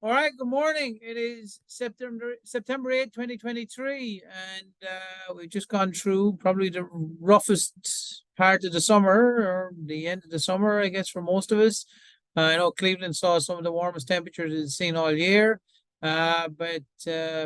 All right, good morning. It is September 8th, 2023, and we've just gone through probably the roughest part of the summer, or the end of the summer, I guess, for most of us. I know Cleveland saw some of the warmest temperatures it's seen all year, but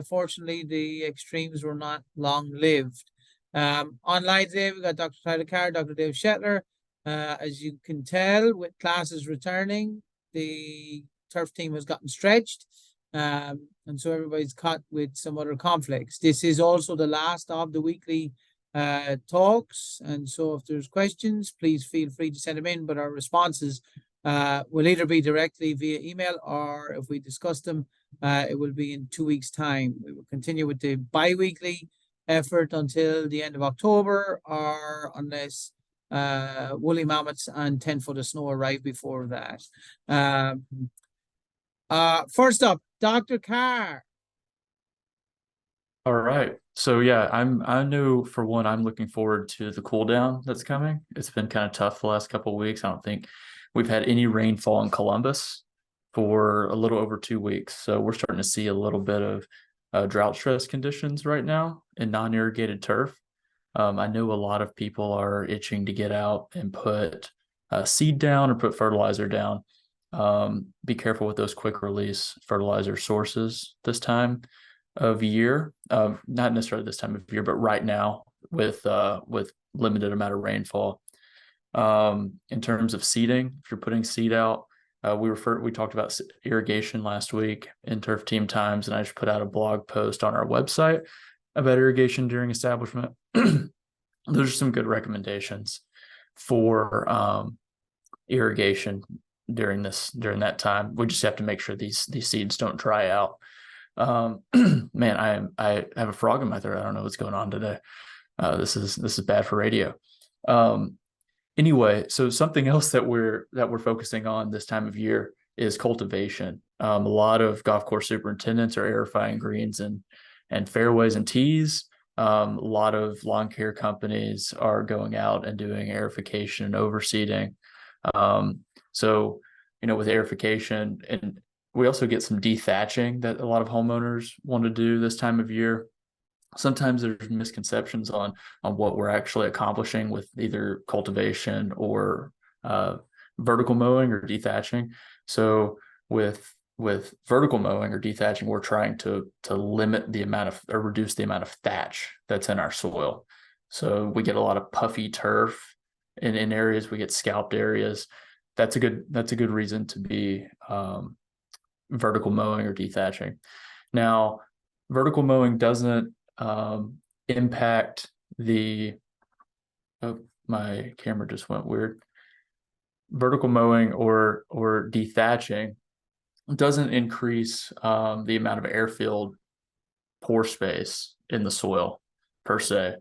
fortunately, the extremes were not long-lived. Online today, we got Dr. Shetlar Carr, Dr. Dave Shetlar. As you can tell, with classes returning, the turf team has gotten stretched, and so everybody's caught with some other conflicts. This is also the last of the weekly talks, and so if there's questions, please feel free to send them in, but our responses will either be directly via email, or if we discuss them, it will be in 2 weeks' time. We will continue with the bi-weekly effort until the end of October, or unless woolly mammoths and 10 foot of snow arrive before that. First up, Dr. Carr. All right. So yeah, I know for one, I'm looking forward to the cool down that's coming. It's been kind of tough the last couple of weeks. I don't think we've had any rainfall in Columbus for a little over 2 weeks. So we're starting to see a little bit of drought stress conditions right now in non-irrigated turf. I know a lot of people are itching to get out and put seed down or put fertilizer down. Be careful with those quick release fertilizer sources this time of year. Not necessarily this time of year, but right now with limited amount of rainfall. In terms of seeding, if you're putting seed out, we talked about irrigation last week in Turf Team Times, and I just put out a blog post on our website about irrigation during establishment. Those are some good recommendations for irrigation during that time. We just have to make sure these seeds don't dry out. Man, I have a frog in my throat. I don't know what's going on today. This is bad for radio. Anyway, so something else that we're focusing on this time of year is cultivation. A lot of golf course superintendents are aerifying greens and fairways and tees. A lot of lawn care companies are going out and doing aerification and overseeding. So, with aerification, and we also get some dethatching that a lot of homeowners want to do this time of year. Sometimes there's misconceptions on what we're actually accomplishing with either cultivation or vertical mowing or dethatching. So with vertical mowing or dethatching, we're trying to limit the amount of, or reduce the amount of thatch that's in our soil. So we get a lot of puffy turf in areas, we get scalped areas. That's a good reason to be vertical mowing or dethatching. Now, vertical mowing doesn't impact the, oh, my camera just went weird. Vertical mowing or dethatching doesn't increase the amount of airfield pore space in the soil per se.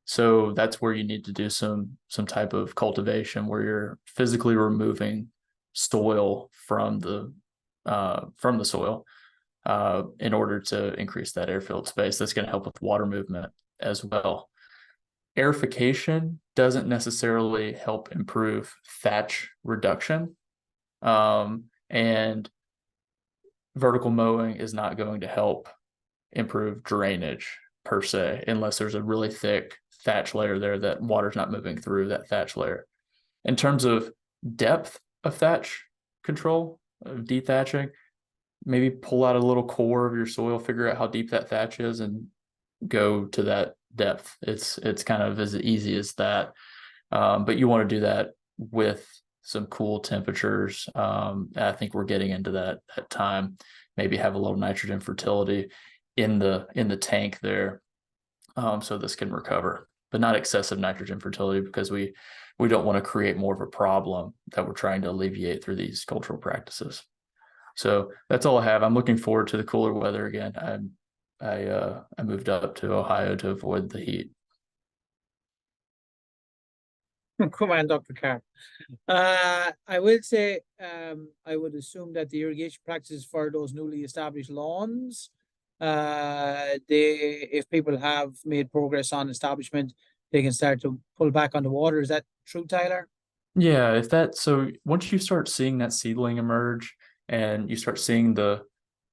So that's where you need to do some type of cultivation where you're physically removing soil from the soil in order to increase that airfield space. That's going to help with water movement as well. Aerification doesn't necessarily help improve thatch reduction, and vertical mowing is not going to help improve drainage per se, unless there's a really thick thatch layer there that water's not moving through that thatch layer. In terms of depth of thatch control, of dethatching, maybe pull out a little core of your soil, figure out how deep that thatch is, and go to that depth. It's kind of as easy as that. But you want to do that with some cool temperatures. I think we're getting into that time. Maybe have a little nitrogen fertility in the tank there, so this can recover, but not excessive nitrogen fertility, because we don't want to create more of a problem that we're trying to alleviate through these cultural practices. So that's all I have. I'm looking forward to the cooler weather again. I moved up to Ohio to avoid the heat. Come on, Dr. Carr. I will say, I would assume that the irrigation practices for those newly established lawns, if people have made progress on establishment, they can start to pull back on the water. Is that true, Tyler? Yeah, so once you start seeing that seedling emerge and you start seeing the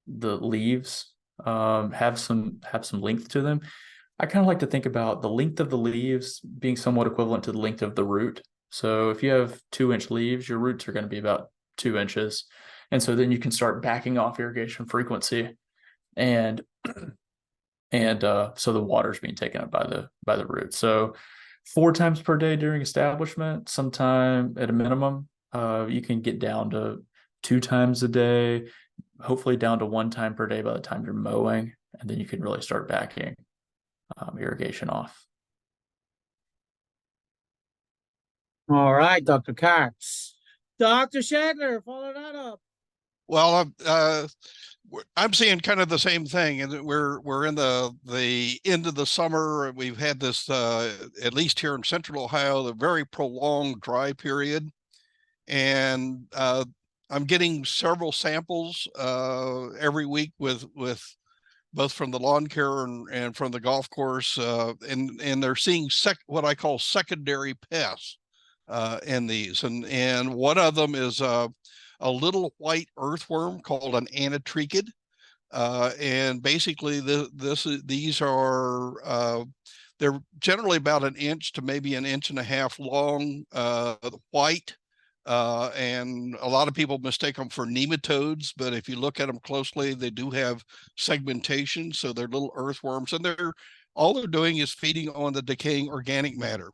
leaves have some length to them. I kind of like to think about the length of the leaves being somewhat equivalent to the length of the root. So if you have 2-inch leaves, your roots are going to be about 2 inches. And so then you can start backing off irrigation frequency, and so the water's being taken up by the roots. So 4 times per day during establishment, sometime at a minimum, you can get down to 2 times a day, hopefully down to 1 time per day by the time you're mowing, and then you can really start backing irrigation off. All right, Dr. Carr. Dr. Shetlar, follow that up. Well, I'm seeing kind of the same thing, and we're in the end of the summer. We've had this, at least here in Central Ohio, the very prolonged dry period, and I'm getting several samples every week with both from the lawn care and from the golf course, and they're seeing what I call secondary pests in these, and one of them is a little white earthworm called an anitrechid, and basically these are they're generally about an inch to maybe an inch and a half long, white. And a lot of people mistake them for nematodes, but if you look at them closely, they do have segmentation. So they're little earthworms, and all they're doing is feeding on the decaying organic matter.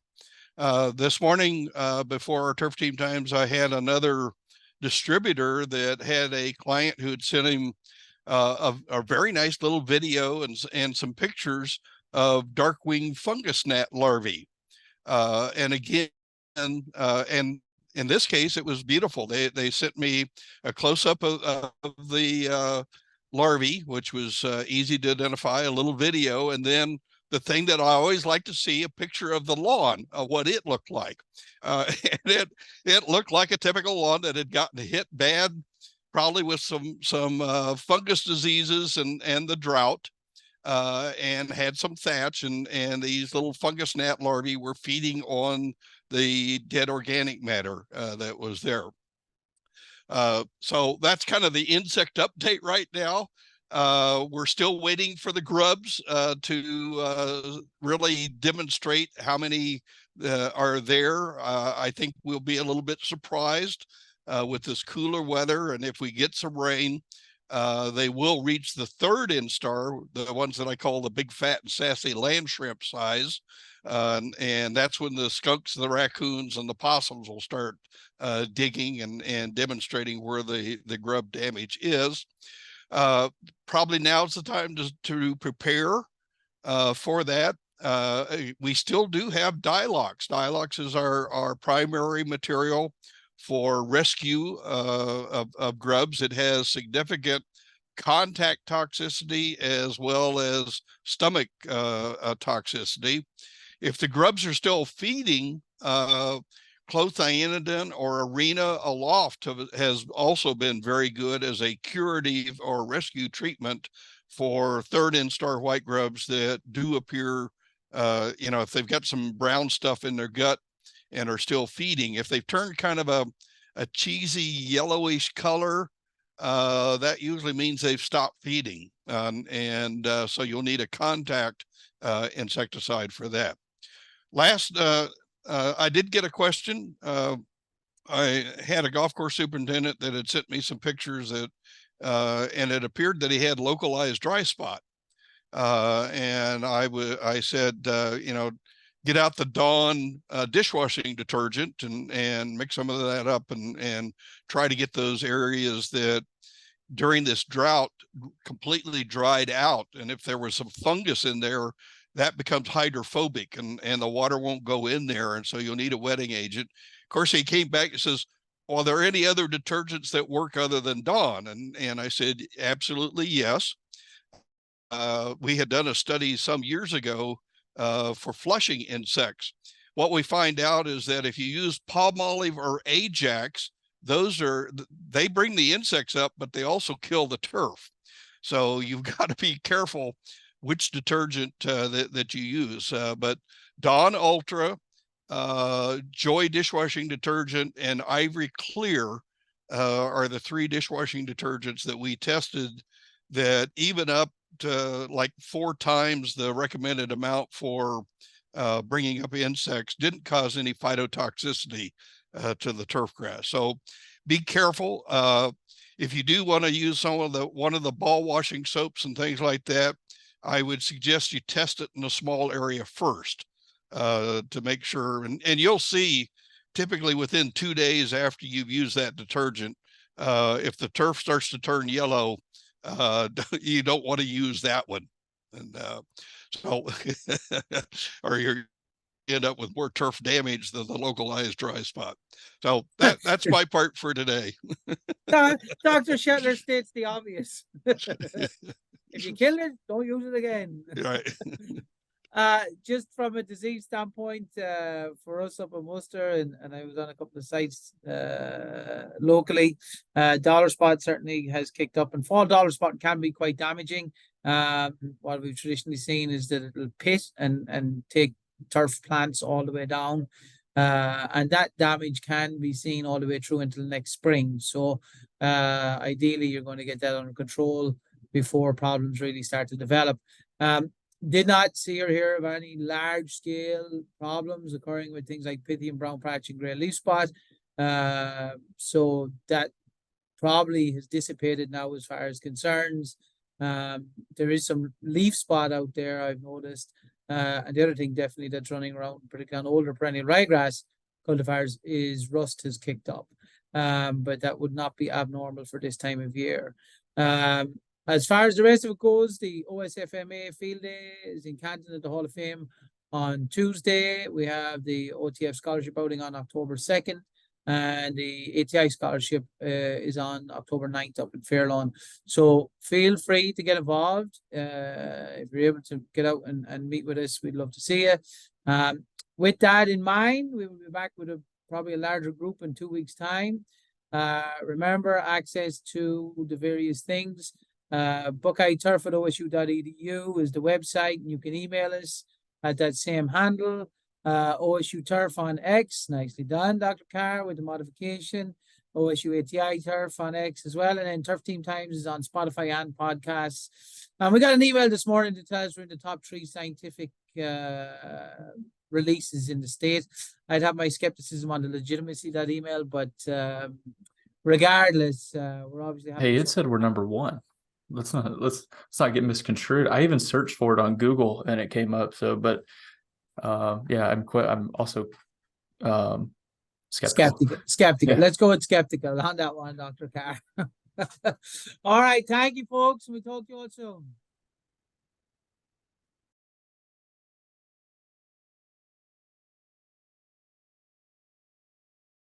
This morning, before our turf team times, I had another distributor that had a client who had sent him a very nice little video and some pictures of darkwing fungus gnat larvae. And again, and in this case, it was beautiful. They sent me a close-up of the larvae, which was easy to identify, a little video, and then the thing that I always like to see, a picture of the lawn, of what it looked like. And it looked like a typical lawn that had gotten hit bad, probably with some fungus diseases and the drought, and had some thatch, and these little fungus gnat larvae were feeding on the dead organic matter that was there. So that's kind of the insect update right now. We're still waiting for the grubs to really demonstrate how many are there. I think we'll be a little bit surprised with this cooler weather, and if we get some rain, they will reach the third instar, the ones that I call the big fat and sassy land shrimp size. And that's when the skunks, the raccoons, and the possums will start digging and demonstrating where the grub damage is. Probably now's the time to prepare for that. We still do have Dilox. Dilox is our primary material for rescue of grubs. It has significant contact toxicity as well as stomach toxicity. If the grubs are still feeding, clothianidin or Arena Aloft has also been very good as a curative or rescue treatment for third instar white grubs that do appear, if they've got some brown stuff in their gut and are still feeding. If they've turned kind of a cheesy yellowish color, that usually means they've stopped feeding. So you'll need a contact insecticide for that. Last, I did get a question. I had a golf course superintendent that had sent me some pictures that, and it appeared that he had localized dry spot. And I said, get out the Dawn dishwashing detergent and mix some of that up and try to get those areas that during this drought completely dried out. And if there was some fungus in there, that becomes hydrophobic and the water won't go in there. And so you'll need a wetting agent. Of course, he came back and says, well, are there any other detergents that work other than Dawn? And I said, absolutely, yes. We had done a study some years ago for flushing insects. What we find out is that if you use Palmolive or Ajax, they bring the insects up, but they also kill the turf. So you've got to be careful which detergent that you use. But Dawn Ultra, Joy dishwashing detergent, and Ivory Clear are the 3 dishwashing detergents that we tested that even up to like 4 times the recommended amount for bringing up insects didn't cause any phytotoxicity to the turf grass. So be careful. If you do want to use one of the ball washing soaps and things like that, I would suggest you test it in a small area first to make sure. And you'll see typically within 2 days after you've used that detergent, if the turf starts to turn yellow, you don't want to use that one. And so, or you end up with more turf damage than the localized dry spot. So that's my part for today. Dr. Shetlar states the obvious. If you kill it, don't use it again. Right. Just from a disease standpoint, for us up in Worcester, and I was on a couple of sites locally, dollar spot certainly has kicked up, and fall dollar spot can be quite damaging. What we've traditionally seen is that it'll pit and take turf plants all the way down, and that damage can be seen all the way through until next spring. So ideally, you're going to get that under control before problems really start to develop. Did not see or hear of any large scale problems occurring with things like Pythium brown patch and grey leaf spot. So that probably has dissipated now as far as concerns. There is some leaf spot out there, I've noticed. And the other thing definitely that's running around, particularly on older perennial ryegrass cultivars, is rust has kicked up. But that would not be abnormal for this time of year. As far as the rest of it goes, the OSFMA Field Day is in Canton at the Hall of Fame on Tuesday. We have the OTF Scholarship outing on October 2nd, and the ATI Scholarship is on October 9th up in Fairlawn. So feel free to get involved. If you're able to get out and meet with us, we'd love to see you. With that in mind, we will be back with probably a larger group in 2 weeks' time. Remember, access to the various things. BuckeyeTurf@osu.edu is the website, and you can email us at that same handle. OSU Turf on X, nicely done, Dr. Carr, with the modification. OSU ATI Turf on X as well, and then Turf Team Times is on Spotify and podcasts. And we got an email this morning to tell us we're in the top 3 scientific releases in the state. I'd have my skepticism on the legitimacy of that email, but regardless, we're obviously happy. Hey, it said we're number 1. Let's not get misconstrued. I even searched for it on Google and it came up. So, but yeah, I'm also skeptical. Skeptical. Yeah. Let's go with skeptical on that one, Dr. Carr. All right, thank you, folks. We'll talk to you all soon.